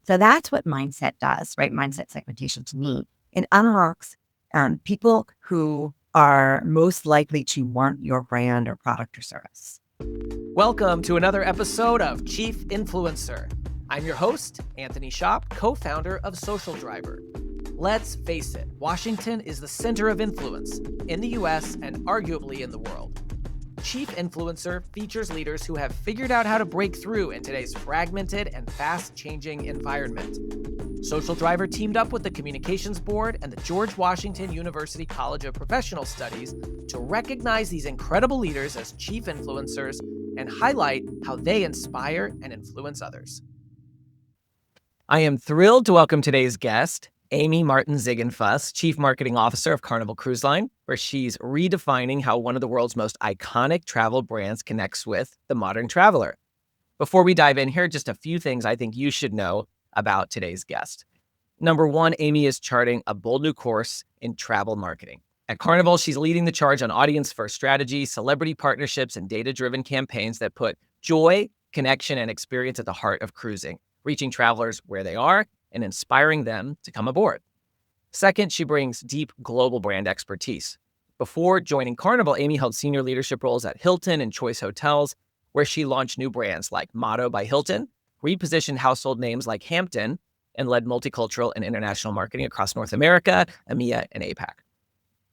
So that's what mindset does, right? Mindset segmentation to me. It unlocks people who are most likely to want your brand or product or service. Welcome to another episode of Chief Influencer. I'm your host, Anthony Shop, co-founder of Social Driver. Let's face it, Washington is the center of influence in the US and arguably in the world. Chief Influencer features leaders who have figured out how to break through in today's fragmented and fast-changing environment. Social Driver teamed up with the Communications Board and the George Washington University College of Professional Studies to recognize these incredible leaders as chief influencers and highlight how they inspire and influence others. I am thrilled to welcome today's guest, Amy Martin Ziegenfuss, Chief Marketing Officer of Carnival Cruise Line, where she's redefining how one of the world's most iconic travel brands connects with the modern traveler. Before we dive in here, just a few things I think you should know about today's guest. Number one, Amy is charting a bold new course in travel marketing. At Carnival, she's leading the charge on audience-first strategy, celebrity partnerships, and data-driven campaigns that put joy, connection, and experience at the heart of cruising, reaching travelers where they are and inspiring them to come aboard. Second, she brings deep global brand expertise. Before joining Carnival, Amy held senior leadership roles at Hilton and Choice Hotels, where she launched new brands like Motto by Hilton, repositioned household names like Hampton, and led multicultural and international marketing across North America, EMEA, and APAC.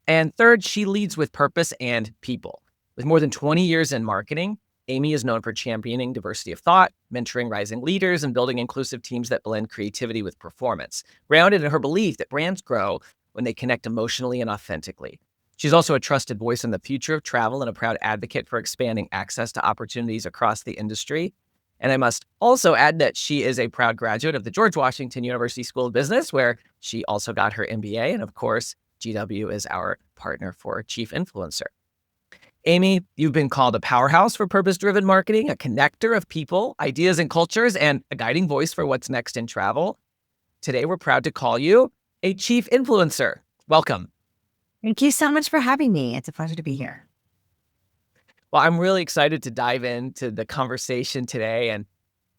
And third, she leads with purpose and people. With more than 20 years in marketing, Amy is known for championing diversity of thought, mentoring rising leaders, and building inclusive teams that blend creativity with performance, grounded in her belief that brands grow when they connect emotionally and authentically. She's also a trusted voice in the future of travel and a proud advocate for expanding access to opportunities across the industry. And I must also add that she is a proud graduate of the George Washington University School of Business, where she also got her MBA. And of course, GW is our partner for Chief Influencer. Amy, you've been called a powerhouse for purpose-driven marketing, a connector of people, ideas, and cultures, and a guiding voice for what's next in travel. Today, we're proud to call you a Chief Influencer. Welcome. Thank you so much for having me. It's a pleasure to be here. Well, I'm really excited to dive into the conversation today. And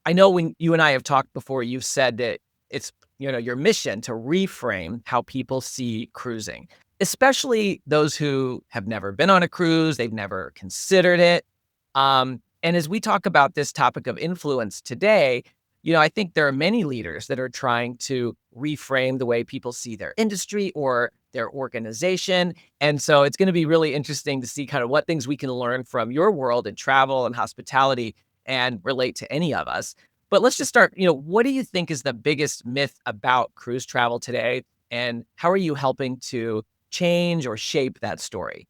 I know when you and I have talked before, you've said that it's, your mission to reframe how people see cruising, especially those who have never been on a cruise, they've never considered it. And as we talk about this topic of influence today, I think there are many leaders that are trying to reframe the way people see their industry or their organization. And so it's going to be really interesting to see kind of what things we can learn from your world in travel and hospitality and relate to any of us. But let's just start, what do you think is the biggest myth about cruise travel today? And how are you helping to change or shape that story?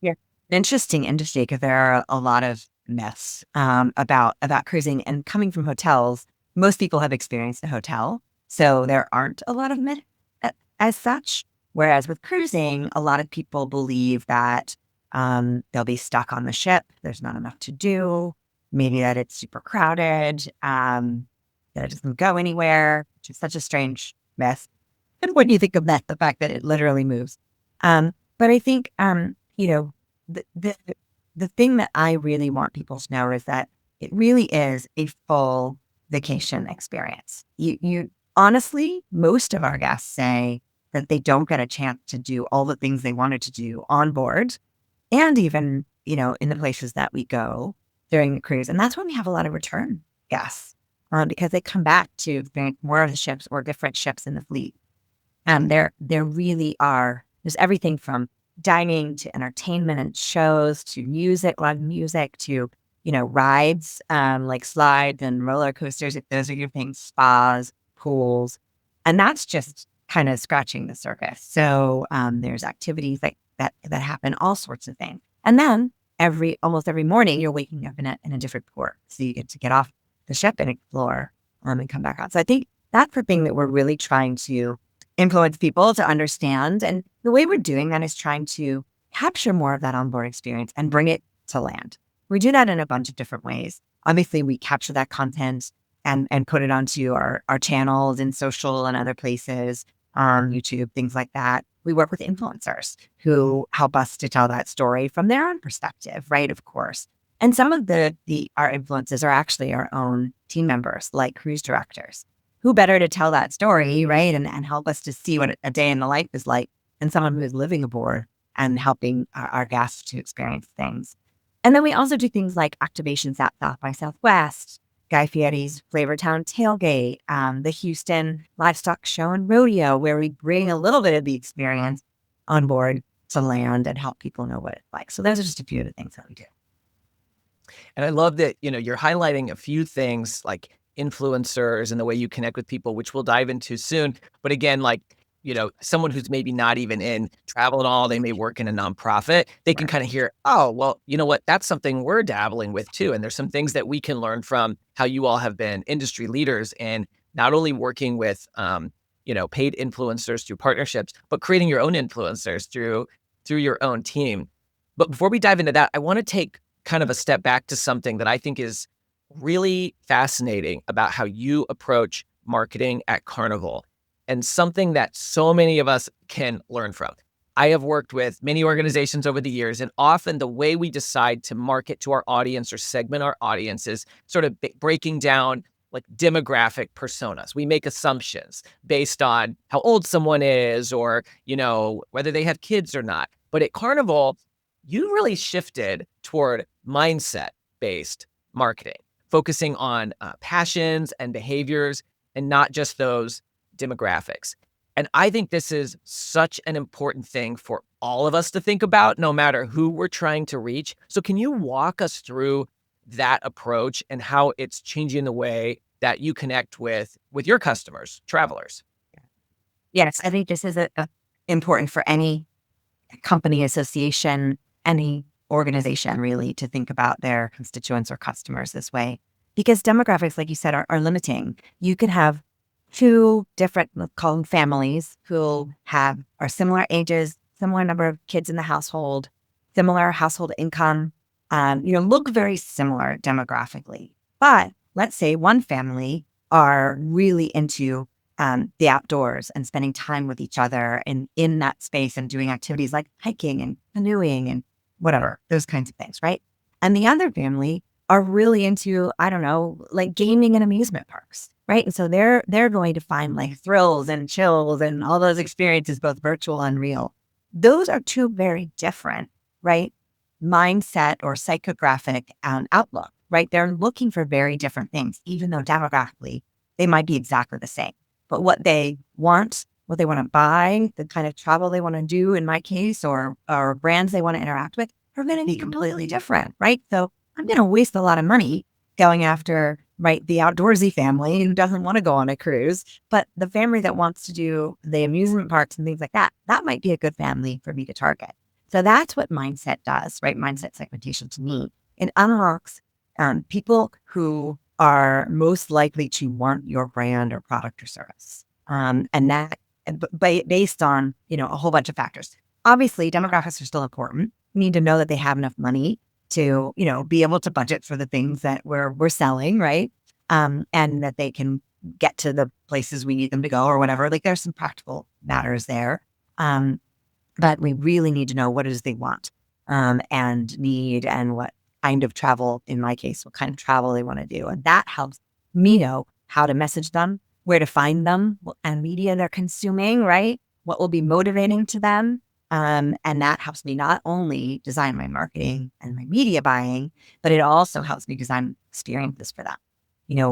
Yeah. Interesting industry, because there are a lot of myths about cruising, and coming from hotels. Most people have experienced a hotel, so there aren't a lot of myths as such. Whereas with cruising, a lot of people believe that they'll be stuck on the ship. There's not enough to do. Maybe that it's super crowded, that it doesn't go anywhere, which is such a strange myth. And when you think of that, the fact that it literally moves. But I think, the thing that I really want people to know is that it really is a full vacation experience. You honestly, most of our guests say that they don't get a chance to do all the things they wanted to do on board, and even, in the places that we go during the cruise. And that's when we have a lot of return guests, because they come back to experience more of the ships or different ships in the fleet. And there really are, there's everything from dining to entertainment and shows to music, live music, to, rides, like slides and roller coasters, if those are your things, spas, pools. And that's just kind of scratching the surface. So there's activities that happen, all sorts of things. And then almost every morning, you're waking up in a different port. So you get to get off the ship and explore and come back on. So I think that's the thing that we're really trying to influence people to understand. And the way we're doing that is trying to capture more of that onboard experience and bring it to land. We do that in a bunch of different ways. Obviously, we capture that content and put it onto our channels in social and other places, YouTube, things like that. We work with influencers who help us to tell that story from their own perspective, right? Of course. And some of our influences are actually our own team members, like cruise directors, who better to tell that story, right? And help us to see what a day in the life is like, and someone who is living aboard and helping our guests to experience things. And then we also do things like activations at South by Southwest, Guy Fieri's Flavortown Tailgate, the Houston Livestock Show and Rodeo, where we bring a little bit of the experience on board to land and help people know what it's like. So those are just a few of the things that we do. And I love that, you're highlighting a few things like influencers and the way you connect with people, which we'll dive into soon. But again, like, someone who's maybe not even in travel at all, they may work in a nonprofit, they can kind of hear, oh, well, you know what, that's something we're dabbling with too. And there's some things that we can learn from how you all have been industry leaders in not only working with, paid influencers through partnerships, but creating your own influencers through your own team. But before we dive into that, I want to take kind of a step back to something that I think is really fascinating about how you approach marketing at Carnival, and something that so many of us can learn from. I have worked with many organizations over the years, and often the way we decide to market to our audience or segment our audience is sort of breaking down like demographic personas. We make assumptions based on how old someone is or, whether they have kids or not. But at Carnival, you really shifted toward mindset-based marketing, focusing on passions and behaviors and not just those demographics. And I think this is such an important thing for all of us to think about, no matter who we're trying to reach. So can you walk us through that approach and how it's changing the way that you connect with your customers, travelers? Yes, I think this is important for any company, association, any organization really to think about their constituents or customers this way. Because demographics, like you said, are limiting. You could have two different, let's call them families, who are similar ages, similar number of kids in the household, similar household income, look very similar demographically. But let's say one family are really into the outdoors and spending time with each other and in that space and doing activities like hiking and canoeing and whatever, those kinds of things, right? And the other family are really into, I don't know, like gaming and amusement parks, right? And so they're going to find like thrills and chills and all those experiences, both virtual and real. Those are two very different, right? Mindset or psychographic outlook, right? They're looking for very different things, even though demographically they might be exactly the same. But what they want, what they want to buy, the kind of travel they want to do, in my case, or brands they want to interact with, are going to be completely different, right? So I'm going to waste a lot of money going after, right, the outdoorsy family who doesn't want to go on a cruise, but the family that wants to do the amusement parks and things like that, that might be a good family for me to target. So that's what mindset does, right? Mindset segmentation to me. It unlocks people who are most likely to want your brand or product or service. And that based on, a whole bunch of factors. Obviously, demographics are still important. We need to know that they have enough money to, be able to budget for the things that we're selling, right? And that they can get to the places we need them to go or whatever. Like there's some practical matters there. But we really need to know what it is they want and need, and what kind of travel, in my case, what kind of travel they want to do. And that helps me know how to message them, where to find them, and media they're consuming, right? What will be motivating to them. And that helps me not only design my marketing and my media buying, but it also helps me design experiences for them.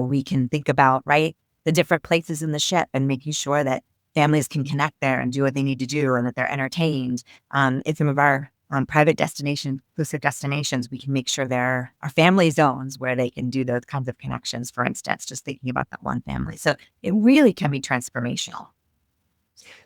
We can think about, right, the different places in the ship and making sure that families can connect there and do what they need to do and that they're entertained. In some of our private exclusive destinations, we can make sure there are family zones where they can do those kinds of connections, for instance, just thinking about that one family. So it really can be transformational.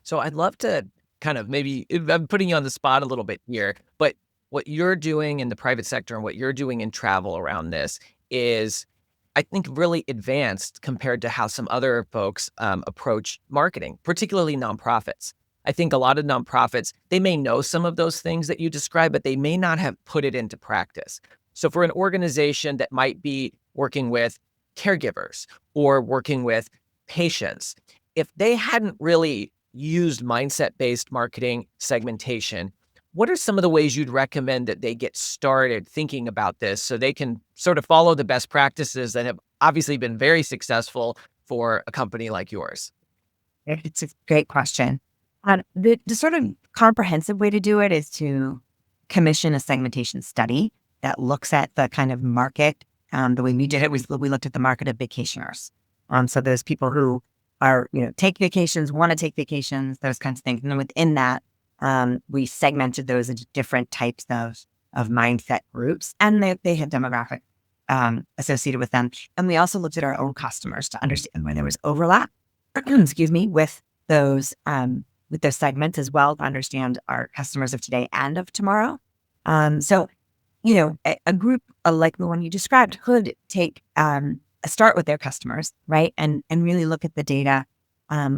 So I'd love to kind of I'm putting you on the spot a little bit here, but what you're doing in the private sector and what you're doing in travel around this is, I think, really advanced compared to how some other folks approach marketing, particularly nonprofits. I think a lot of nonprofits, they may know some of those things that you described, but they may not have put it into practice. So for an organization that might be working with caregivers or working with patients, if they hadn't really used mindset-based marketing segmentation, what are some of the ways you'd recommend that they get started thinking about this so they can sort of follow the best practices that have obviously been very successful for a company like yours? It's a great question. The sort of comprehensive way to do it is to commission a segmentation study that looks at the kind of market. The way we did it was we looked at the market of vacationers. So those people who are, take vacations, want to take vacations, those kinds of things. And then within that, we segmented those into different types of mindset groups, and they had demographic associated with them. And we also looked at our own customers to understand where there was overlap, excuse me, with those segments as well, to understand our customers of today and of tomorrow. So, a group like the one you described could take a start with their customers, right? And really look at the data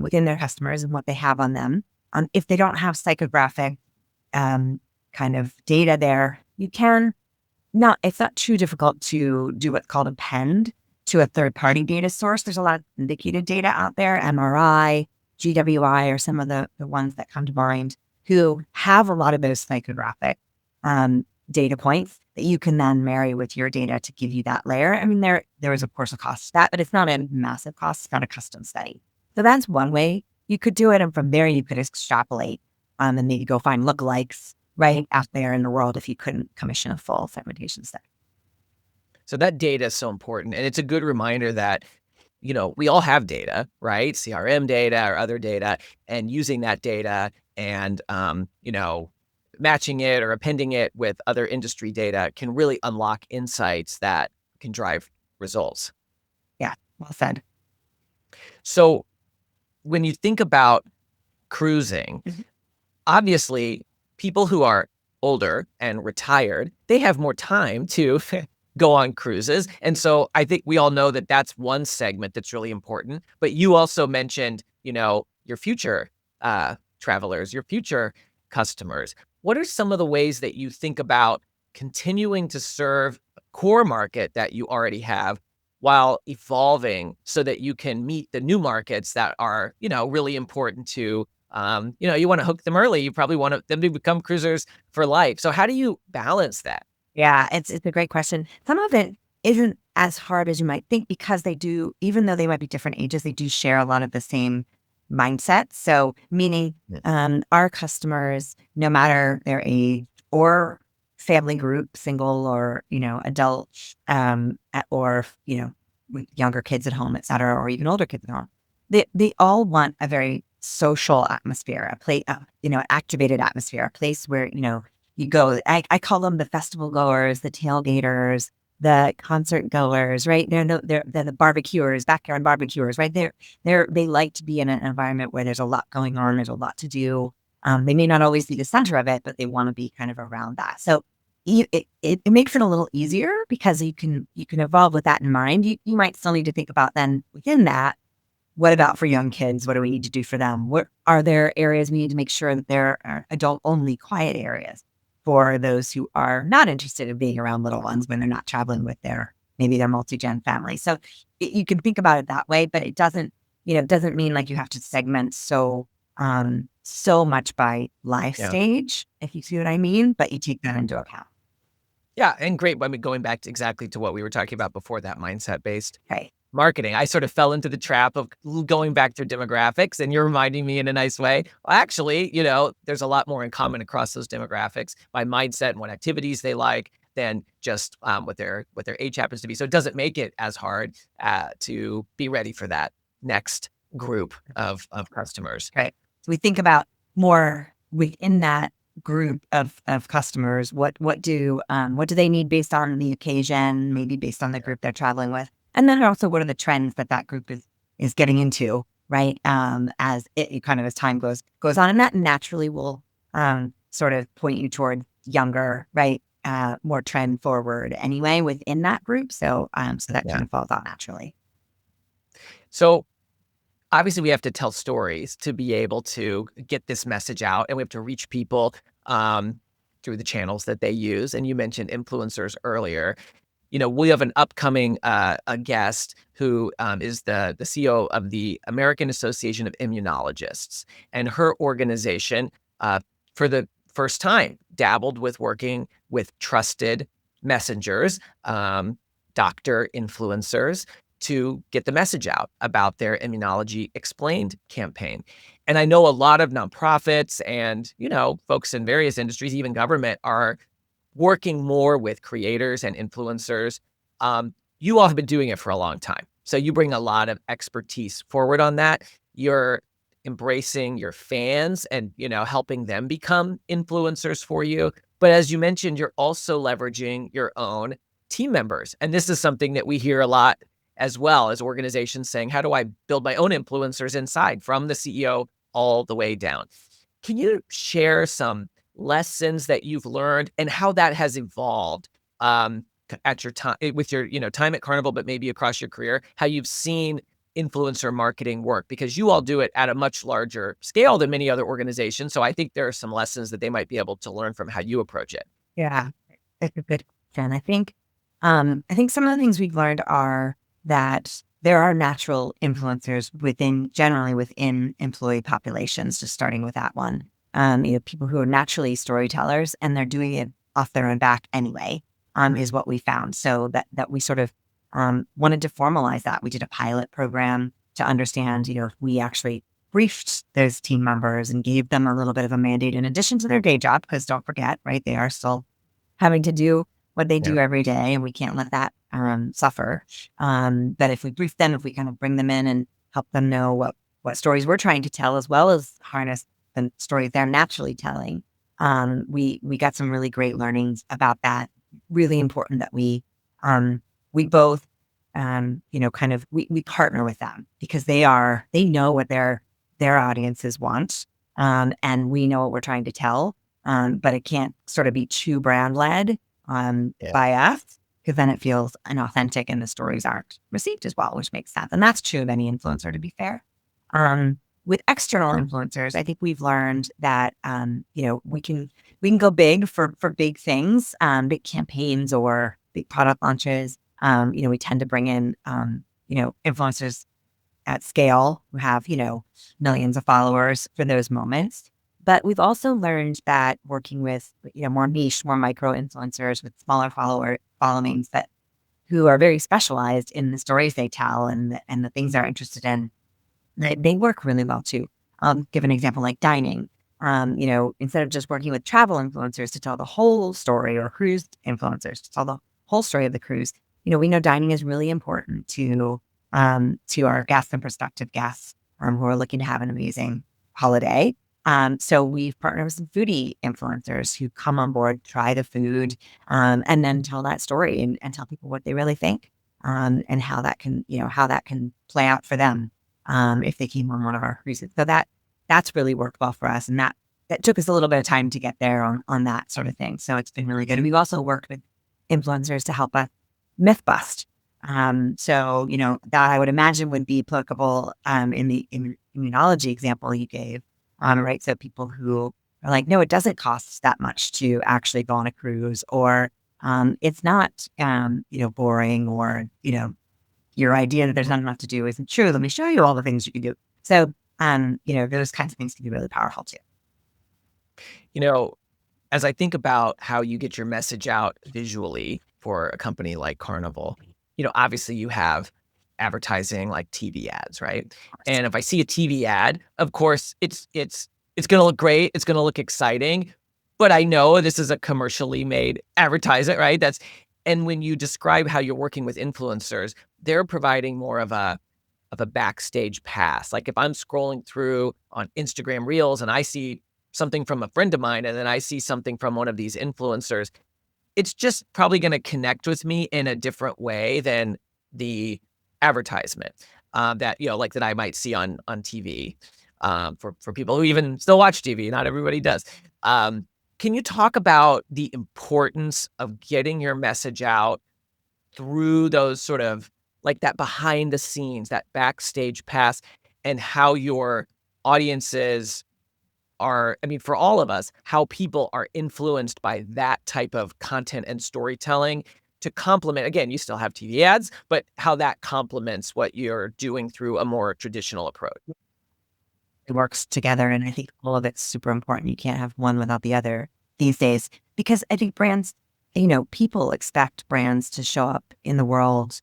within their customers and what they have on them. If they don't have psychographic kind of data there, it's not too difficult to do what's called append to a third-party data source. There's a lot of syndicated data out there, MRI, GWI are some of the ones that come to mind, who have a lot of those psychographic data points that you can then marry with your data to give you that layer. I mean, there is of course a cost to that, but it's not a massive cost. It's not a custom study. So that's one way you could do it. And from there, you could extrapolate and maybe go find lookalikes right out there in the world if you couldn't commission a full segmentation study. So that data is so important. And it's a good reminder that, we all have data, right? CRM data or other data, and using that data and, matching it or appending it with other industry data can really unlock insights that can drive results. Yeah, well said. So when you think about cruising, obviously people who are older and retired, they have more time to go on cruises. And so I think we all know that that's one segment that's really important. But you also mentioned, your future travelers, your future customers. What are some of the ways that you think about continuing to serve a core market that you already have while evolving so that you can meet the new markets that are, really important to, you want to hook them early. You probably want them to become cruisers for life. So how do you balance that? Yeah, it's a great question. Some of it isn't as hard as you might think because they do, even though they might be different ages, they do share a lot of the same mindset. So meaning our customers, no matter their age or family group, single or, adult, or, with younger kids at home, et cetera, or even older kids at home, they all want a very social atmosphere, activated atmosphere, a place where, you go. I call them the festival goers, the tailgaters, the concert goers, right? They're the barbecuers, backyard barbecuers, right? They like to be in an environment where there's a lot going on, there's a lot to do. They may not always be the center of it, but they want to be kind of around that. So it makes it a little easier because you can evolve with that in mind. You might still need to think about then within that, what about for young kids? What do we need to do for them? What are there areas we need to make sure that there are adult-only quiet areas for those who are not interested in being around little ones when they're not traveling with maybe their multi-gen family. So you can think about it that way, but it doesn't mean like you have to segment so much by life stage, if you see what I mean, but you take that into account. Yeah, and great. I mean, going back to exactly to what we were talking about before, that mindset-based Okay. marketing. I sort of fell into the trap of going back through demographics, and you're reminding me in a nice way. Well, actually, there's a lot more in common across those demographics by mindset and what activities they like than just what their age happens to be. So it doesn't make it as hard to be ready for that next group of customers. Right. So we think about more within that group of customers. What do they need based on the occasion, maybe based on the group they're traveling with? And then also, what are the trends that group is getting into, right? As time goes on, and that naturally will sort of point you toward younger, right? More trend forward anyway within that group. So that kind of falls out naturally. So obviously, we have to tell stories to be able to get this message out, and we have to reach people through the channels that they use. And you mentioned influencers earlier. We have an upcoming a guest who is the CEO of the American Association of Immunologists, and her organization, for the first time, dabbled with working with trusted messengers, doctor influencers, to get the message out about their Immunology Explained campaign. And I know a lot of nonprofits and, folks in various industries, even government, are working more with creators and influencers. You all have been doing it for a long time. So you bring a lot of expertise forward on that. You're embracing your fans and, helping them become influencers for you. But as you mentioned, you're also leveraging your own team members. And this is something that we hear a lot as well as organizations saying, how do I build my own influencers inside from the CEO all the way down? Can you share some lessons that you've learned and how that has evolved at your time with your time at Carnival, but maybe across your career, how you've seen influencer marketing work? Because you all do it at a much larger scale than many other organizations. So I think there are some lessons that they might be able to learn from how you approach it. Yeah, that's a good question. I think some of the things we've learned are that there are natural influencers generally within employee populations, just starting with that one. People who are naturally storytellers and they're doing it off their own back anyway, is what we found. So that we sort of wanted to formalize that. We did a pilot program to understand, if we actually briefed those team members and gave them a little bit of a mandate in addition to their day job, because don't forget, right, they are still having to do what they do every day, and we can't let that suffer. But if we brief them, if we kind of bring them in and help them know what stories we're trying to tell, as well as harness the stories they're naturally telling, we got some really great learnings about that. Really important that we both we partner with them, because they know what their audiences want, and we know what we're trying to tell. But it can't sort of be too brand led by us, because then it feels inauthentic and the stories aren't received as well, which makes sense. And that's true of any influencer, to be fair. With external influencers, I think we've learned that we can go big for big things, big campaigns or big product launches. We tend to bring in influencers at scale who have millions of followers for those moments. But we've also learned that working with more niche, more micro influencers with smaller followings who are very specialized in the stories they tell and the things they're interested in, they work really well too. I'll give an example like dining. Instead of just working with travel influencers to tell the whole story, or cruise influencers to tell the whole story of the cruise, we know dining is really important to our guests and prospective guests who are looking to have an amazing holiday. So we've partnered with some foodie influencers who come on board, try the food, and then tell that story and tell people what they really think, and how that can play out for them, if they came on one of our cruises. So that's really worked well for us. And that took us a little bit of time to get there on that sort of thing. So it's been really good. And we've also worked with influencers to help us myth bust. So that I would imagine would be applicable in the immunology example you gave. Right. So people who are like, no, it doesn't cost that much to actually go on a cruise, or it's not, boring, or, your idea that there's not enough to do isn't true. Let me show you all the things you can do. So, those kinds of things can be really powerful too. As I think about how you get your message out visually for a company like Carnival, obviously you have advertising like TV ads, right? And if I see a TV ad, of course, it's going to look great. It's going to look exciting, but I know this is a commercially made advertisement, right? And when you describe how you're working with influencers, they're providing more of a backstage pass. Like if I'm scrolling through on Instagram Reels and I see something from a friend of mine, and then I see something from one of these influencers, it's just probably going to connect with me in a different way than the advertisement that that I might see on TV, for people who even still watch TV. Not everybody does. Can you talk about the importance of getting your message out through those sort of like that behind the scenes, that backstage pass, and how your audiences are, for all of us, how people are influenced by that type of content and storytelling to complement, again, you still have TV ads, but how that complements what you're doing through a more traditional approach? It works together, and I think all of it's super important. You can't have one without the other these days, because I think brands, people expect brands to show up in the world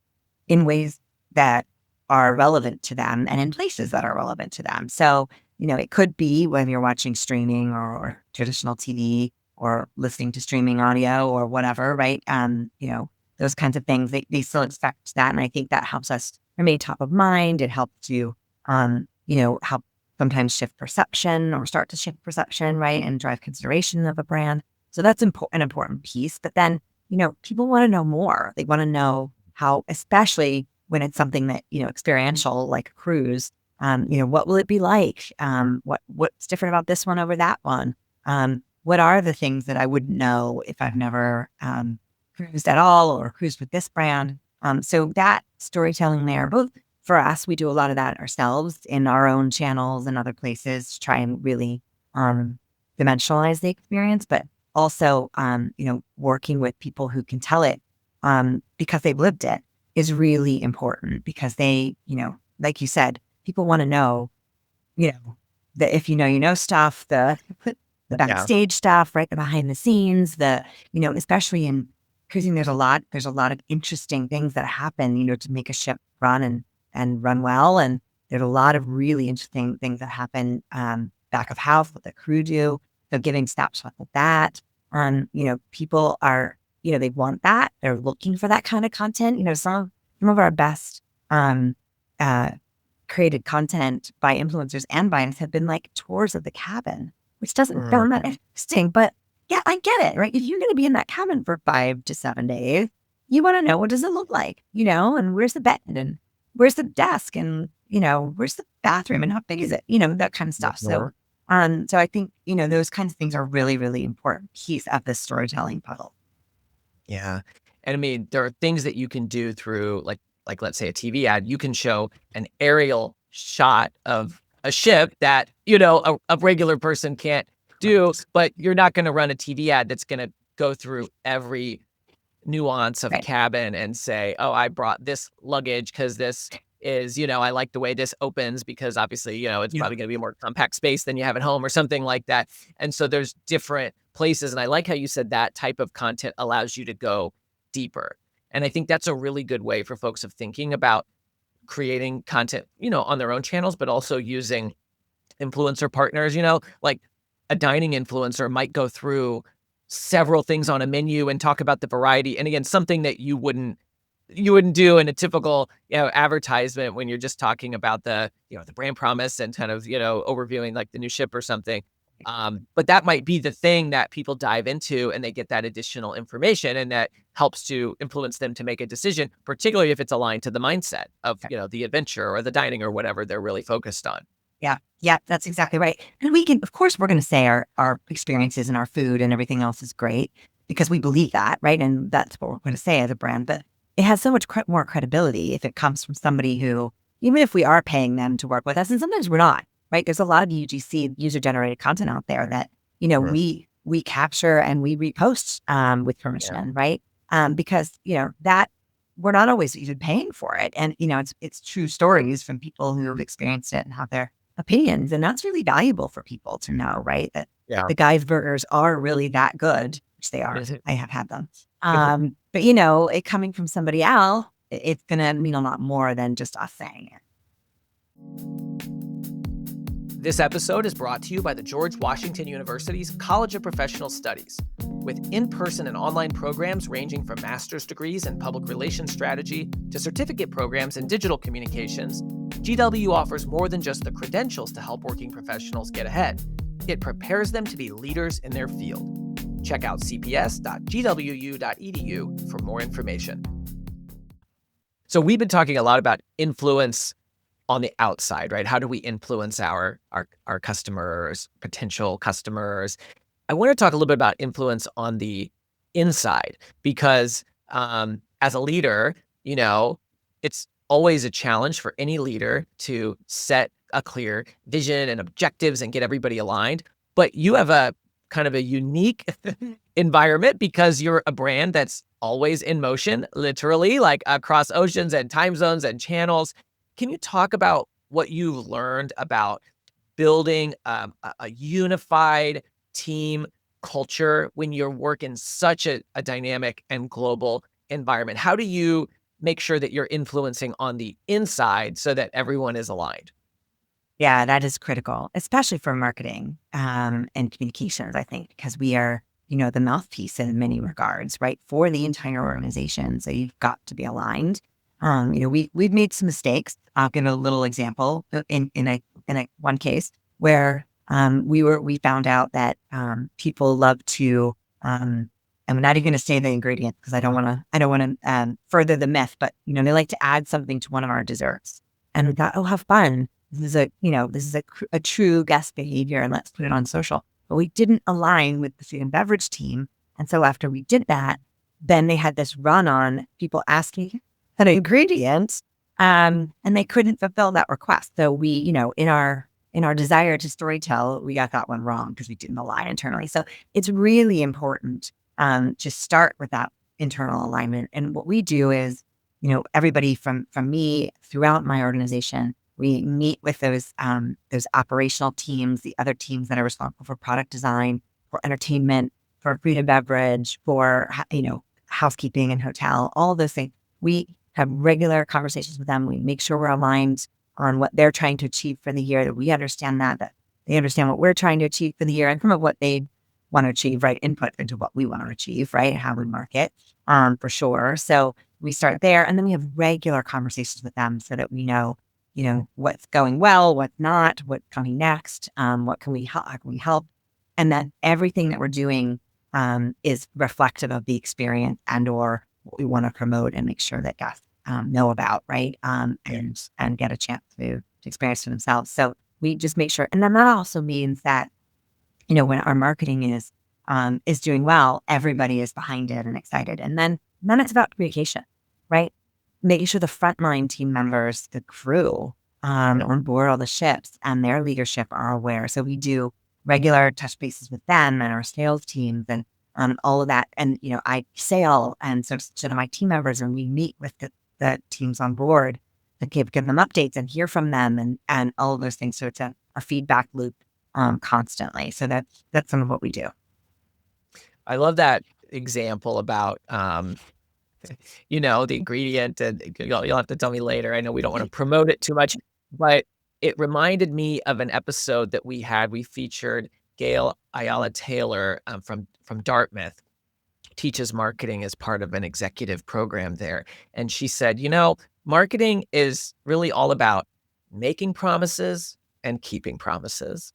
in ways that are relevant to them and in places that are relevant to them. So, it could be when you're watching streaming or traditional TV or listening to streaming audio or whatever, right? Those kinds of things, they still expect that. And I think that helps us remain top of mind. It helps you, help sometimes shift perception or start to shift perception, right? And drive consideration of a brand. So that's an important piece. But then, people want to know more. They want to know how, especially when it's something that, experiential, like a cruise, what will it be like? What's different about this one over that one? What are the things that I wouldn't know if I've never cruised at all or cruised with this brand? So that storytelling there, both for us, we do a lot of that ourselves in our own channels and other places to try and really dimensionalize the experience, but also, working with people who can tell it because they've lived it is really important because they, like you said, people want to know, that if stuff, the backstage stuff, right? The behind the scenes, especially in cruising, there's a lot of interesting things that happen, to make a ship run and run well. And there's a lot of really interesting things that happen back of house, what the crew do. So giving snapshots of that. People are, they want that. They're looking for that kind of content. Some of our best created content by influencers and by us have been like tours of the cabin, which doesn't sound that interesting, but yeah, I get it, right? If you're going to be in that cabin for 5 to 7 days, you want to know, what does it look like, and where's the bed and where's the desk and, where's the bathroom and how big is it, that kind of stuff. So I think, those kinds of things are really, really important piece of the storytelling puzzle. Yeah. And I mean, there are things that you can do through like let's say a TV ad. You can show an aerial shot of a ship that, a regular person can't do, but you're not going to run a TV ad that's going to go through every nuance of a cabin and say, oh, I brought this luggage because this is, I like the way this opens because obviously, it's probably going to be a more compact space than you have at home or something like that. And so there's different places. And I like how you said that type of content allows you to go deeper. And I think that's a really good way for folks of thinking about creating content, on their own channels, but also using influencer partners, like a dining influencer might go through several things on a menu and talk about the variety. And again, something that you wouldn't do in a typical, advertisement when you're just talking about the brand promise and kind of, overviewing like the new ship or something. But that might be the thing that people dive into and they get that additional information and that helps to influence them to make a decision, particularly if it's aligned to the mindset of, the adventure or the dining or whatever they're really focused on. Yeah, that's exactly right. And of course, we're going to say our experiences and our food and everything else is great because we believe that, right? And that's what we're going to say as a brand. But it has so much more credibility if it comes from somebody who, even if we are paying them to work with us, and sometimes we're not, right? There's a lot of UGC, user-generated content out there that, we capture and we repost with permission, right? Because, that we're not always even paying for it. And, it's true stories from people who have experienced it and have their opinions. And that's really valuable for people to know, right? That the Guy's burgers are really that good, which they are. I have had them. But, it coming from somebody else, it's going to mean a lot more than just us saying it. This episode is brought to you by the George Washington University's College of Professional Studies. With in-person and online programs ranging from master's degrees in public relations strategy to certificate programs in digital communications, GW offers more than just the credentials to help working professionals get ahead. It prepares them to be leaders in their field. Check out cps.gwu.edu for more information. So we've been talking a lot about influence on the outside, right? How do we influence our customers, potential customers? I want to talk a little bit about influence on the inside because as a leader, it's always a challenge for any leader to set a clear vision and objectives and get everybody aligned. But you have a kind of a unique environment because you're a brand that's always in motion, literally, like across oceans and time zones and channels. Can you talk about what you've learned about building a unified team culture when you work in such a dynamic and global environment? How do you make sure that you're influencing on the inside so that everyone is aligned? Yeah, that is critical, especially for marketing and communications, I think, because we are, the mouthpiece in many regards, right, for the entire organization. So you've got to be aligned. We've made some mistakes. I'll give a little example in a one case where we found out that people love to I'm not even going to say the ingredient because I don't want to further the myth, but they like to add something to one of our desserts, and we thought, oh, how fun! This is a true guest behavior, and let's put it on social. But we didn't align with the food and beverage team, and so after we did that, then they had this run on people asking an ingredient, and they couldn't fulfill that request. So we, in our desire to storytell, we got that one wrong because we didn't align internally. So it's really important to start with that internal alignment. And what we do is, everybody from me throughout my organization, we meet with those operational teams, the other teams that are responsible for product design, for entertainment, for food and beverage, for housekeeping and hotel, all of those things. We have regular conversations with them. We make sure we're aligned on what they're trying to achieve for the year, that we understand that they understand what we're trying to achieve for the year, and some of what they want to achieve, right? Input into what we want to achieve, right? How we market, for sure. So we start there, and then we have regular conversations with them so that we know, what's going well, what's not, what's coming next, what can we help, how can we help, and that everything that we're doing is reflective of the experience and or what we want to promote and make sure that guests know about, right? And get a chance to experience for themselves. So we just make sure, and then that also means that when our marketing is doing well, everybody is behind it and excited. And then it's about communication, right? Making sure the frontline team members, the crew on board all the ships and their leadership are aware. So we do regular touch bases with them and our sales teams and all of that. And, I sail and so do my team members, and we meet with the teams on board to give them updates and hear from them and all of those things. So it's a feedback loop constantly. So that's some of what we do. I love that example about, the ingredient, and you'll have to tell me later. I know we don't want to promote it too much, but it reminded me of an episode that we had. We featured Gail Ayala Taylor from Dartmouth, teaches marketing as part of an executive program there. And she said, marketing is really all about making promises and keeping promises.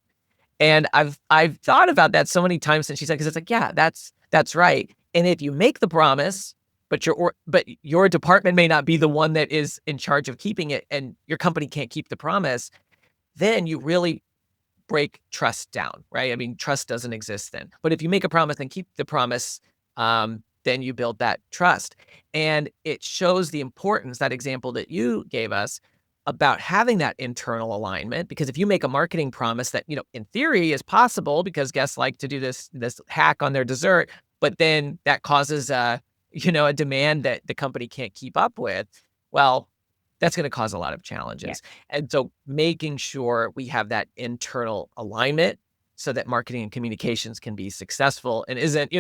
And I've thought about that so many times since she said, because it's like, yeah, that's right. And if you make the promise, but your department may not be the one that is in charge of keeping it, and your company can't keep the promise, then you really break trust down, right? I mean, trust doesn't exist then. But if you make a promise and keep the promise, then you build that trust. And it shows the importance, that example that you gave us, about having that internal alignment. Because if you make a marketing promise that, in theory is possible because guests like to do this hack on their dessert, but then that causes a demand that the company can't keep up with, well, that's going to cause a lot of challenges. Yeah. And so making sure we have that internal alignment so that marketing and communications can be successful and isn't,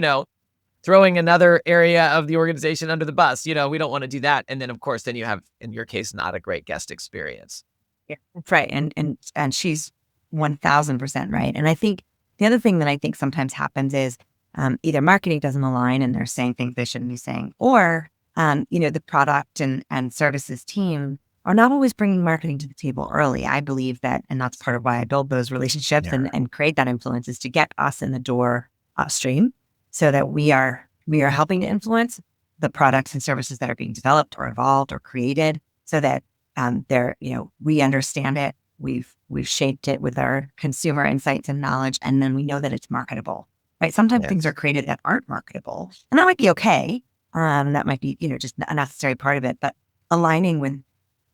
throwing another area of the organization under the bus. We don't want to do that. And then, of course, then you have, in your case, not a great guest experience. Yeah, that's right. And she's 1000% right. And I think the other thing that I think sometimes happens is either marketing doesn't align and they're saying things they shouldn't be saying, or, the product and services team are not always bringing marketing to the table early. I believe that, and that's part of why I build those relationships and create that influence, is to get us in the door upstream, so that we are helping to influence the products and services that are being developed or evolved or created, so that we understand it, we've shaped it with our consumer insights and knowledge, and then we know that it's marketable. Right? Sometimes things are created that aren't marketable, and that might be okay. That might be just a necessary part of it. But aligning with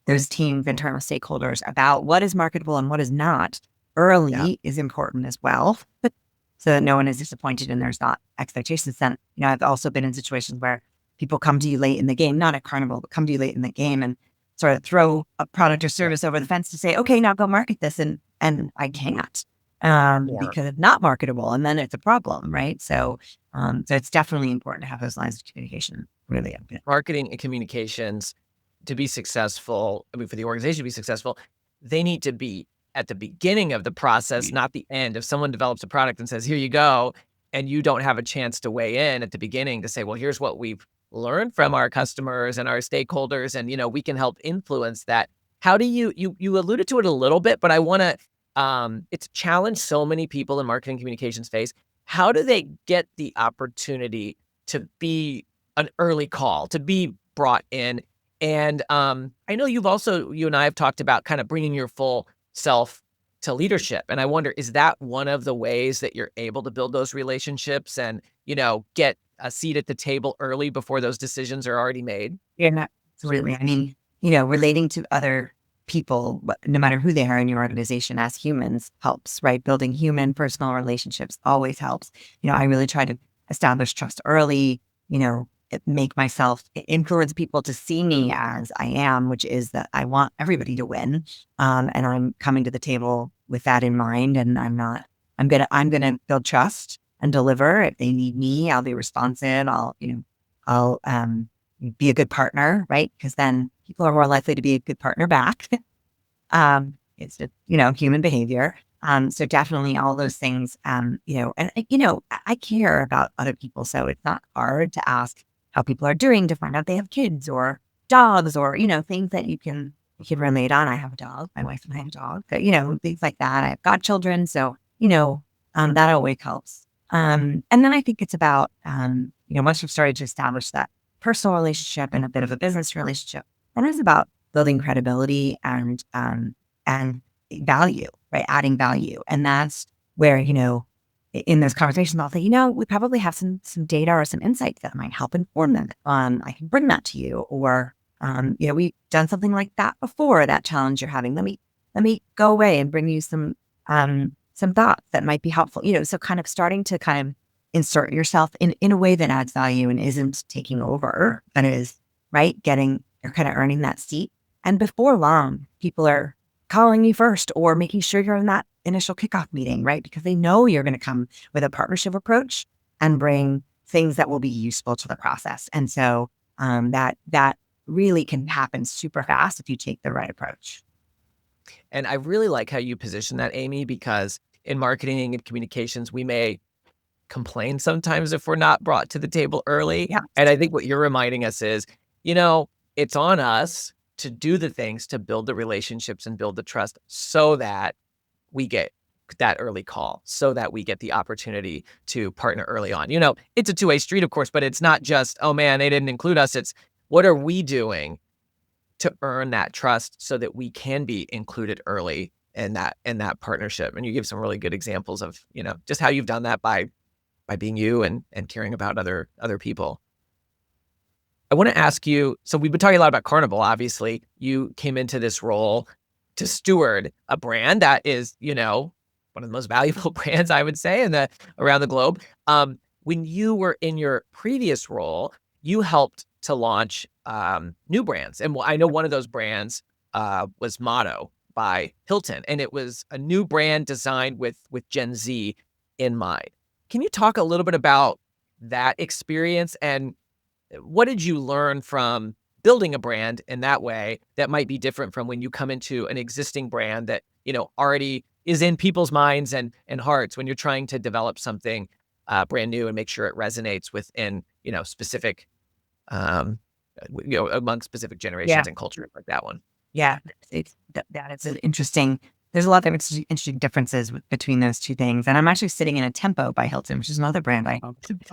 those teams, internal stakeholders, about what is marketable and what is not early is important as well, so that no one is disappointed and there's not expectations set. I've also been in situations where people come to you late in the game, not at Carnival, but come to you late in the game and sort of throw a product or service over the fence to say, okay, now go market this. And I can't because it's not marketable. And then it's a problem, right? So So it's definitely important to have those lines of communication really open. Marketing and communications to be successful, I mean, for the organization to be successful, they need to be at the beginning of the process, not the end. If someone develops a product and says, here you go, and you don't have a chance to weigh in at the beginning to say, well, here's what we've learned from our customers and our stakeholders, and, we can help influence that. How do you alluded to it a little bit, but I want to, it's a challenge so many people in marketing communications face. How do they get the opportunity to be an early call, to be brought in? And I know you and I have talked about kind of bringing your full self to leadership. And I wonder, is that one of the ways that you're able to build those relationships and, get a seat at the table early before those decisions are already made? Yeah, absolutely. I mean, relating to other people, no matter who they are in your organization as humans helps, right? Building human personal relationships always helps. I really try to establish trust early, make myself influence people to see me as I am, which is that I want everybody to win. And I'm coming to the table with that in mind. And I'm gonna build trust and deliver. If they need me, I'll be responsive. I'll be a good partner, right? Because then people are more likely to be a good partner back. It's just, human behavior. So definitely all those things, and, I care about other people. So it's not hard to ask how people are doing to find out they have kids or dogs or, things that you can relate on. I have a dog, my wife and I have a dog, but, things like that. I have godchildren. So, that always helps. And then I think it's about, once we've started to establish that personal relationship and a bit of a business relationship, then it's about building credibility and value, right? Adding value. And that's where, in those conversations, I'll say, we probably have some data or some insights that might help inform them. I can bring that to you. Or, we've done something like that before, that challenge you're having. Let me go away and bring you some thoughts that might be helpful. So kind of starting to kind of insert yourself in a way that adds value and isn't taking over, but is, right, you're kind of earning that seat. And before long, people are calling you first or making sure you're in that initial kickoff meeting, right? Because they know you're going to come with a partnership approach and bring things that will be useful to the process. And so that really can happen super fast if you take the right approach. And I really like how you position that, Amy, because in marketing and communications, we may complain sometimes if we're not brought to the table early. Yeah. And I think what you're reminding us is, it's on us to do the things to build the relationships and build the trust so that we get that early call, so that we get the opportunity to partner early on. It's a two-way street, of course, but it's not just, oh man, they didn't include us. It's what are we doing to earn that trust so that we can be included early in that partnership. And you give some really good examples of, just how you've done that by being you and caring about other people. I want to ask you, so we've been talking a lot about Carnival. Obviously, you came into this role to steward a brand that is, one of the most valuable brands, I would say, around the globe. When you were in your previous role, you helped to launch new brands. And I know one of those brands was Motto by Hilton. And it was a new brand designed with Gen Z in mind. Can you talk a little bit about that experience and what did you learn from building a brand in that way that might be different from when you come into an existing brand that, already is in people's minds and hearts when you're trying to develop something brand new and make sure it resonates within, specific, among specific generations and culture like that one? Yeah, that is an interesting. There's a lot of interesting differences between those two things. And I'm actually sitting in a Tempo by Hilton, which is another brand I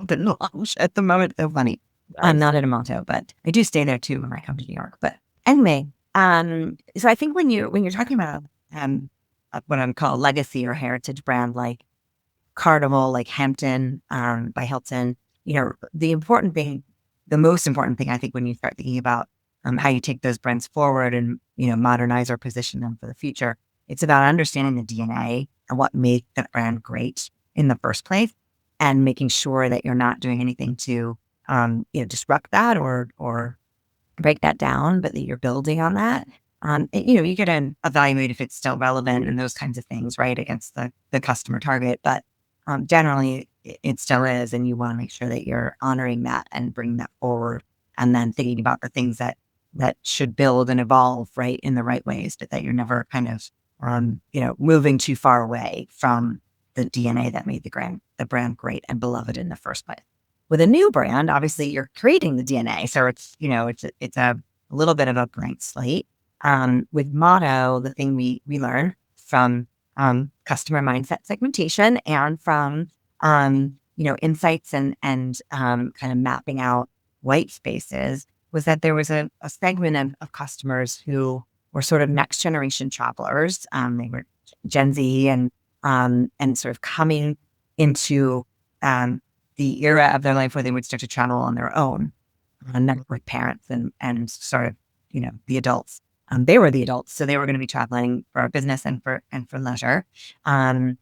didn't launch at the moment. So funny. I'm not at a Motto, but I do stay there too when I come to New York. But anyway, so I think when you're talking about what I'm called legacy or heritage brand like Carnival, like Hampton by Hilton, the most important thing I think when you start thinking about how you take those brands forward and modernize or position them for the future, it's about understanding the DNA and what made that brand great in the first place, and making sure that you're not doing anything to disrupt that or break that down, but that you're building on that. You can evaluate if it's still relevant and those kinds of things, right, against the customer target. But generally, it still is, and you want to make sure that you're honoring that and bringing that forward, and then thinking about the things that should build and evolve, right, in the right ways, but that you're never kind of moving too far away from the DNA that made the brand great and beloved in the first place. With a new brand, obviously you're creating the DNA, so it's a little bit of a blank slate. With Motto, the thing we learn from customer mindset segmentation and from insights and kind of mapping out white spaces was that there was a segment of customers who were sort of next generation travelers. They were Gen Z and sort of coming into the era of their life where they would start to travel on their own, not with parents and sort of the adults. They were the adults, so they were going to be traveling for business and for leisure. And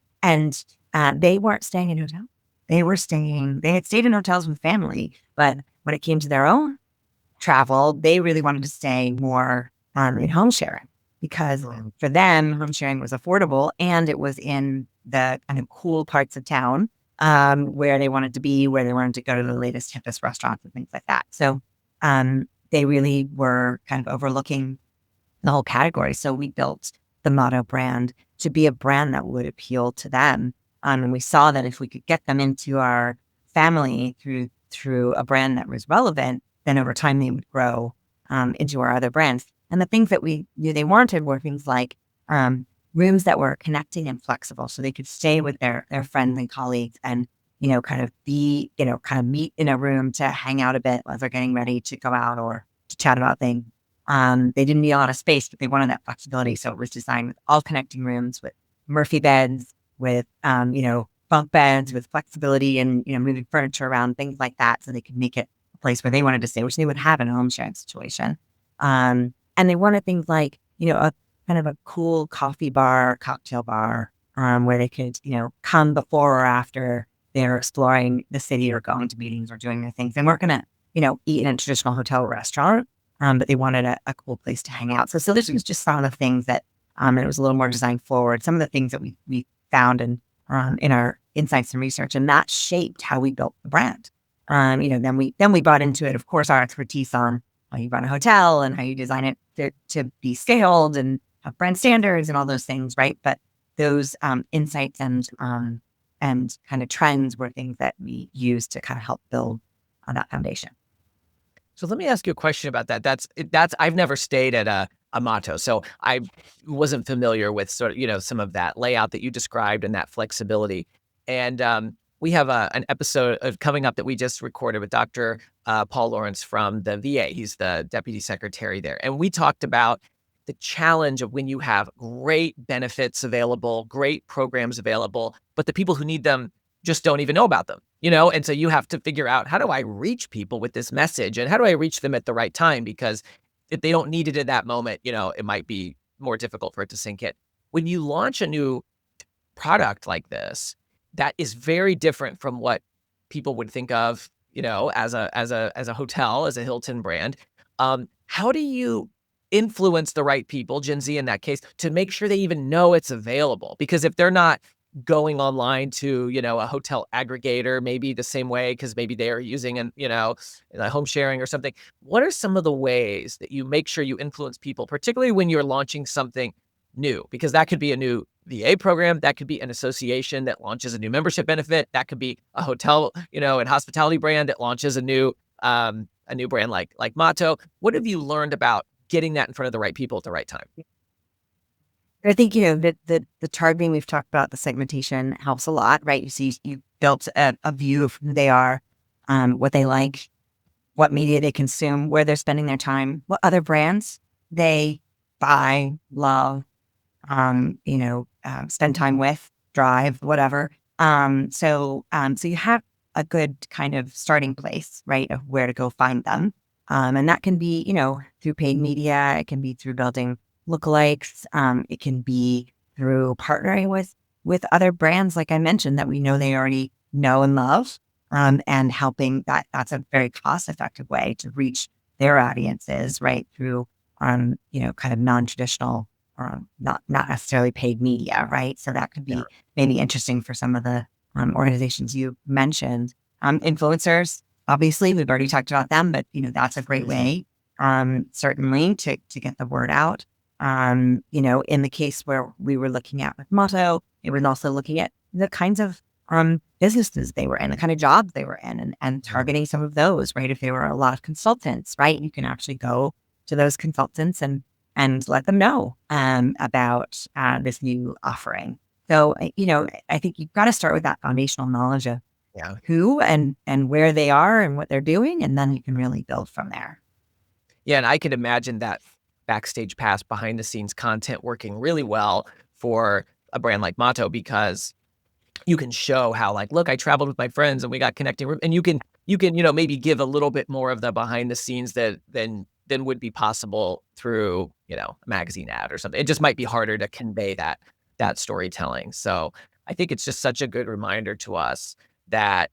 they weren't staying in hotels. They had stayed in hotels with family, but when it came to their own travel, they really wanted to stay more in home sharing because for them, home sharing was affordable and it was in the kind of cool parts of town where they wanted to be, where they wanted to go to the latest, hippest restaurants and things like that. So they really were kind of overlooking the whole category. So we built the Motto brand to be a brand that would appeal to them. And we saw that if we could get them into our family through a brand that was relevant, then over time they would grow into our other brands. And the things that we knew they wanted were things like rooms that were connecting and flexible, so they could stay with their friends and colleagues and kind of meet in a room to hang out a bit as they're getting ready to go out or to chat about things. They didn't need a lot of space, but they wanted that flexibility. So it was designed with all connecting rooms, with Murphy beds, with bunk beds, with flexibility and moving furniture around, things like that, so they could make it a place where they wanted to stay, which they would have in a home sharing situation. And they wanted things like a kind of a cool coffee bar, cocktail bar, where they could come before or after they're exploring the city or going to meetings or doing their things. They weren't going to eat in a traditional hotel or restaurant. But they wanted a cool place to hang out. So this was just some of the things that, and it was a little more design forward. Some of the things that we found in our insights and research, and that shaped how we built the brand. Then we brought into it, of course, our expertise on how you run a hotel and how you design it to be scaled and have brand standards and all those things, right? But those insights and kind of trends were things that we used to kind of help build on that foundation. So let me ask you a question about that. That's I've never stayed at a Motto, so I wasn't familiar with sort of some of that layout that you described and that flexibility. And we have an episode coming up that we just recorded with Dr. Paul Lawrence from the VA. He's the deputy secretary there, and we talked about the challenge of when you have great benefits available, great programs available, but the people who need them just don't even know about them, And so you have to figure out, how do I reach people with this message and how do I reach them at the right time? Because if they don't need it at that moment, it might be more difficult for it to sink in. When you launch a new product like this, that is very different from what people would think of, as a hotel, as a Hilton brand. How do you influence the right people, Gen Z in that case, to make sure they even know it's available? Because if they're not going online to, a hotel aggregator, maybe the same way, because maybe they are using a home sharing or something. What are some of the ways that you make sure you influence people, particularly when you're launching something new? Because that could be a new VA program, that could be an association that launches a new membership benefit, that could be a hotel, and hospitality brand that launches a new brand like Motto. What have you learned about getting that in front of the right people at the right time? I think, the targeting we've talked about, the segmentation helps a lot, right? You built a view of who they are, what they like, what media they consume, where they're spending their time, what other brands they buy, love, spend time with, drive, whatever. So you have a good kind of starting place, right, of where to go find them. And that can be, through paid media. It can be through building lookalikes. It can be through partnering with other brands, like I mentioned, that we know they already know and love, and helping that's a very cost-effective way to reach their audiences, right, through kind of non-traditional or not necessarily paid media, right? So that could be maybe interesting for some of the organizations you mentioned. Influencers, obviously, we've already talked about them, but that's a great way, certainly to get the word out. In the case where we were looking at with Motto, it was also looking at the kinds of businesses they were in, the kind of jobs they were in, and targeting some of those, right? If they were a lot of consultants, right? You can actually go to those consultants and let them know about this new offering. So, I think you've got to start with that foundational knowledge of who and where they are and what they're doing, and then you can really build from there. Yeah, and I can imagine that backstage pass, behind the scenes content working really well for a brand like Motto, because you can show how, like, look, I traveled with my friends and we got connecting, and you can maybe give a little bit more of the behind the scenes than would be possible through a magazine ad or something. It just might be harder to convey that storytelling. So I think it's just such a good reminder to us that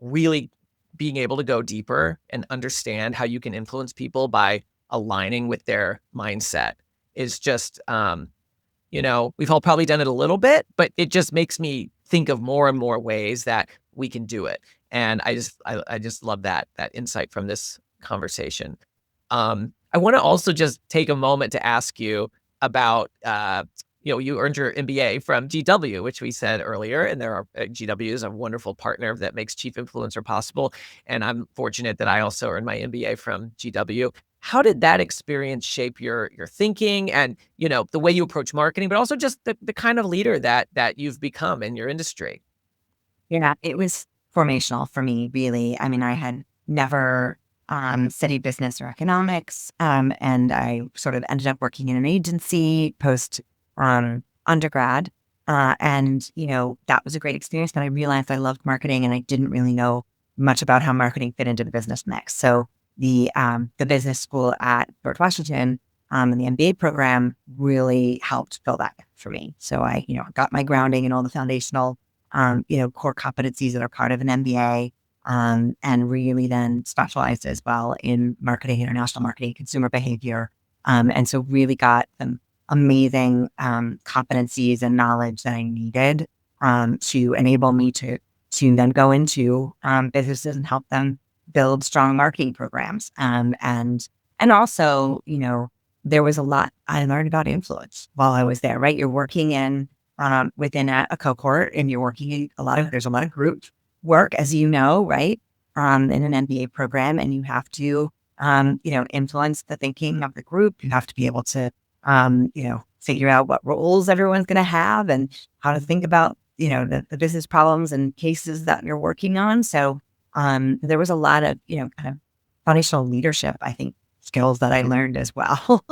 really being able to go deeper and understand how you can influence people by aligning with their mindset is just, we've all probably done it a little bit, but it just makes me think of more and more ways that we can do it. And I just love that insight from this conversation. I want to also just take a moment to ask you about, you earned your MBA from GW, which we said earlier, and GW is a wonderful partner that makes Chief Influencer possible. And I'm fortunate that I also earned my MBA from GW. How did that experience shape your thinking and, the way you approach marketing, but also just the kind of leader that you've become in your industry? Yeah, it was formational for me, really. I mean, I had never studied business or economics, and I sort of ended up working in an agency post undergrad. And, that was a great experience. But I realized I loved marketing and I didn't really know much about how marketing fit into the business mix. So the business school at George Washington and the MBA program really helped fill that for me. So I, got my grounding in all the foundational, core competencies that are part of an MBA, and really then specialized as well in marketing, international marketing, consumer behavior. And so really got some amazing competencies and knowledge that I needed to enable me to then go into businesses and help them build strong marketing programs. And also, there was a lot I learned about influence while I was there, right? You're working in within a cohort, and you're working in there's a lot of group work, as right? In an MBA program, and you have to, influence the thinking of the group. You have to be able to, figure out what roles everyone's going to have and how to think about, the business problems and cases that you're working on. So there was a lot of, kind of foundational leadership, I think, skills that I learned as well.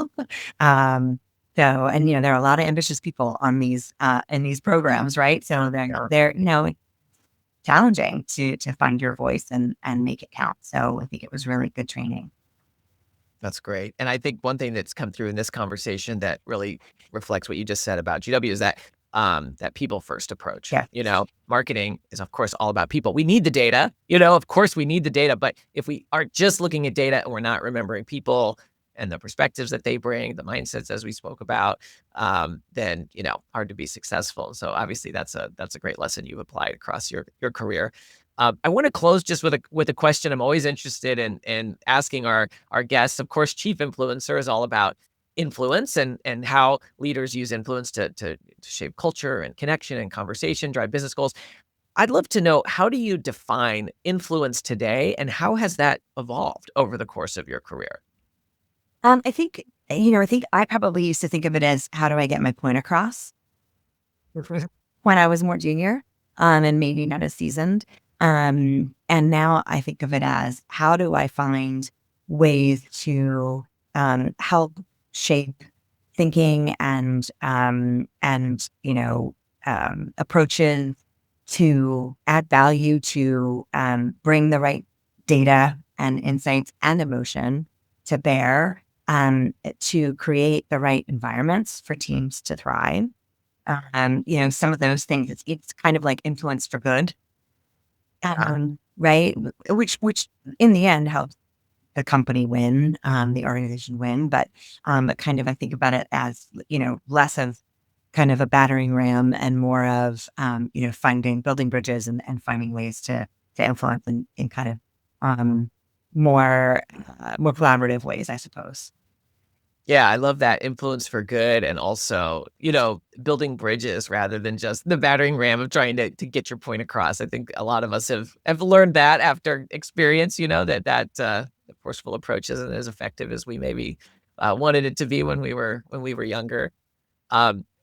And there are a lot of ambitious people on these in these programs, right? So they're challenging to find your voice and make it count. So I think it was really good training. That's great. And I think one thing that's come through in this conversation that really reflects what you just said about GW is that that people first approach. Yeah. Marketing is, of course, all about people. We need the data, of course we need the data, but if we are just looking at data and we're not remembering people and the perspectives that they bring, the mindsets, as we spoke about, then, hard to be successful. So obviously that's a great lesson you've applied across your career. I want to close just with a question I'm always interested in asking our guests. Of course, Chief Influencer is all about influence and how leaders use influence to shape culture and connection and conversation, drive business goals. I'd love to know, how do you define influence today, and how has that evolved over the course of your career? I think I probably used to think of it as, how do I get my point across? When I was more junior, and maybe not as seasoned. And now I think of it as, how do I find ways to help shape thinking and approaches to add value, to bring the right data and insights and emotion to bear, to create the right environments for teams to thrive. Some of those things, it's kind of like influence for good, right? Which in the end helps the company win, the organization win. But kind of, I think about it as, less of kind of a battering ram and more of, building bridges and finding ways to influence in kind of more collaborative ways, I suppose. Yeah, I love that influence for good and also, building bridges rather than just the battering ram of trying to get your point across. I think a lot of us have learned that after experience, that forceful approach isn't as effective as we maybe wanted it to be when we were younger.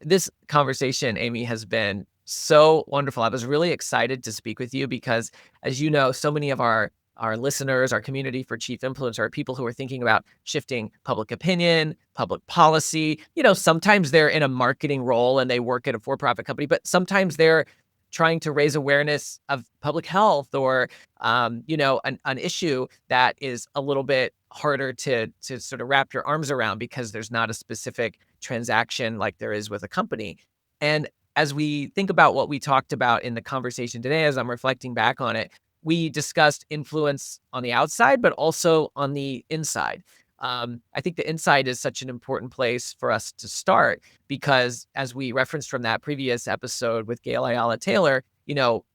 This conversation, Amy, has been so wonderful. I was really excited to speak with you because, as you know, so many of our listeners, our community for Chief Influencer are people who are thinking about shifting public opinion, public policy. Sometimes they're in a marketing role and they work at a for-profit company, but sometimes they're trying to raise awareness of public health or, an issue that is a little bit harder to sort of wrap your arms around because there's not a specific transaction like there is with a company. And as we think about what we talked about in the conversation today, as I'm reflecting back on it, we discussed influence on the outside, but also on the inside. I think the inside is such an important place for us to start because, as we referenced from that previous episode with Gail Ayala Taylor,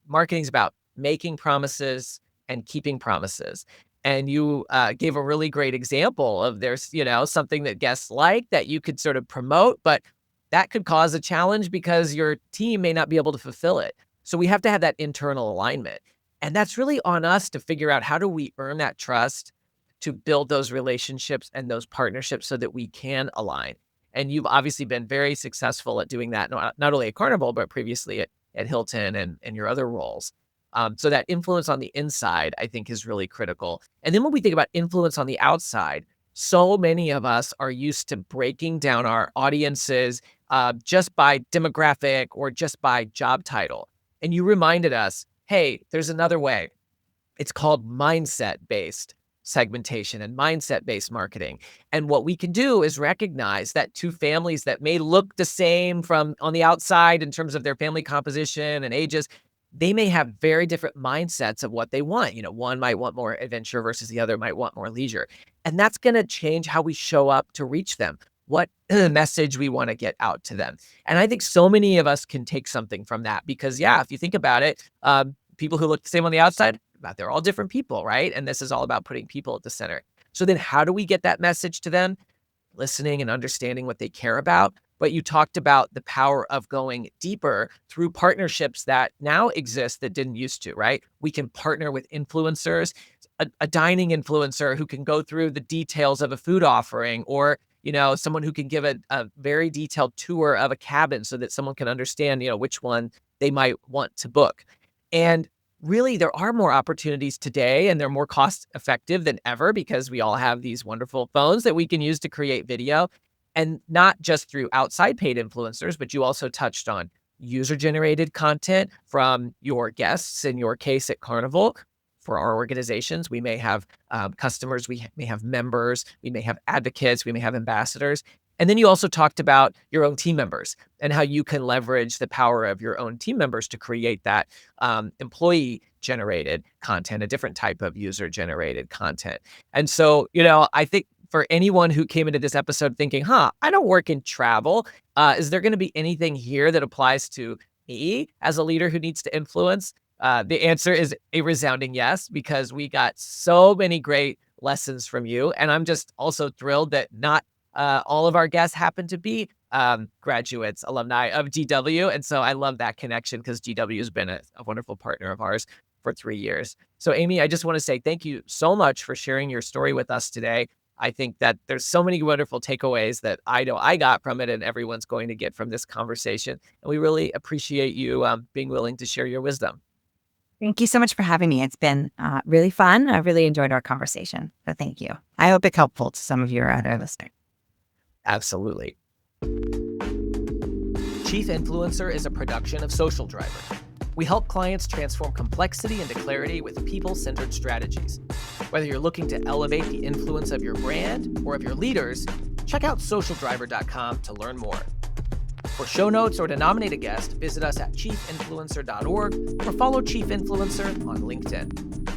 marketing is about making promises and keeping promises. And you gave a really great example of there's, something that guests like that you could sort of promote, but that could cause a challenge because your team may not be able to fulfill it. So we have to have that internal alignment. And that's really on us to figure out how do we earn that trust to build those relationships and those partnerships so that we can align. And you've obviously been very successful at doing that, not only at Carnival, but previously at Hilton and your other roles. So that influence on the inside, I think, is really critical. And then when we think about influence on the outside, so many of us are used to breaking down our audiences just by demographic or just by job title. And you reminded us, hey, there's another way. It's called mindset-based segmentation and mindset-based marketing. And what we can do is recognize that two families that may look the same from on the outside in terms of their family composition and ages, they may have very different mindsets of what they want. One might want more adventure versus the other might want more leisure. And that's going to change how we show up to reach them, what message we want to get out to them. And I think so many of us can take something from that because, if you think about it, people who look the same on the outside, they're all different people, right? And this is all about putting people at the center. So then how do we get that message to them? Listening and understanding what they care about. But you talked about the power of going deeper through partnerships that now exist that didn't used to, right? We can partner with influencers, a dining influencer who can go through the details of a food offering, or someone who can give a very detailed tour of a cabin so that someone can understand, which one they might want to book. And really, there are more opportunities today, and they're more cost effective than ever because we all have these wonderful phones that we can use to create video. And not just through outside paid influencers, but you also touched on user-generated content from your guests, in your case at Carnival. For our organizations, we may have customers, we may have members, we may have advocates, we may have ambassadors. And then you also talked about your own team members and how you can leverage the power of your own team members to create that employee-generated content, a different type of user-generated content. And so, I think for anyone who came into this episode thinking, I don't work in travel, is there going to be anything here that applies to me as a leader who needs to influence? The answer is a resounding yes, because we got so many great lessons from you. And I'm just also thrilled that not all of our guests happen to be graduates, alumni of GW. And so I love that connection because GW has been a wonderful partner of ours for 3 years. So Amy, I just want to say thank you so much for sharing your story with us today. I think that there's so many wonderful takeaways that I know I got from it and everyone's going to get from this conversation. And we really appreciate you being willing to share your wisdom. Thank you so much for having me. It's been really fun. I really enjoyed our conversation. So thank you. I hope it's helpful to some of your other listeners. Absolutely. Chief Influencer is a production of Social Driver. We help clients transform complexity into clarity with people-centered strategies. Whether you're looking to elevate the influence of your brand or of your leaders, check out socialdriver.com to learn more. For show notes or to nominate a guest, visit us at chiefinfluencer.org or follow Chief Influencer on LinkedIn.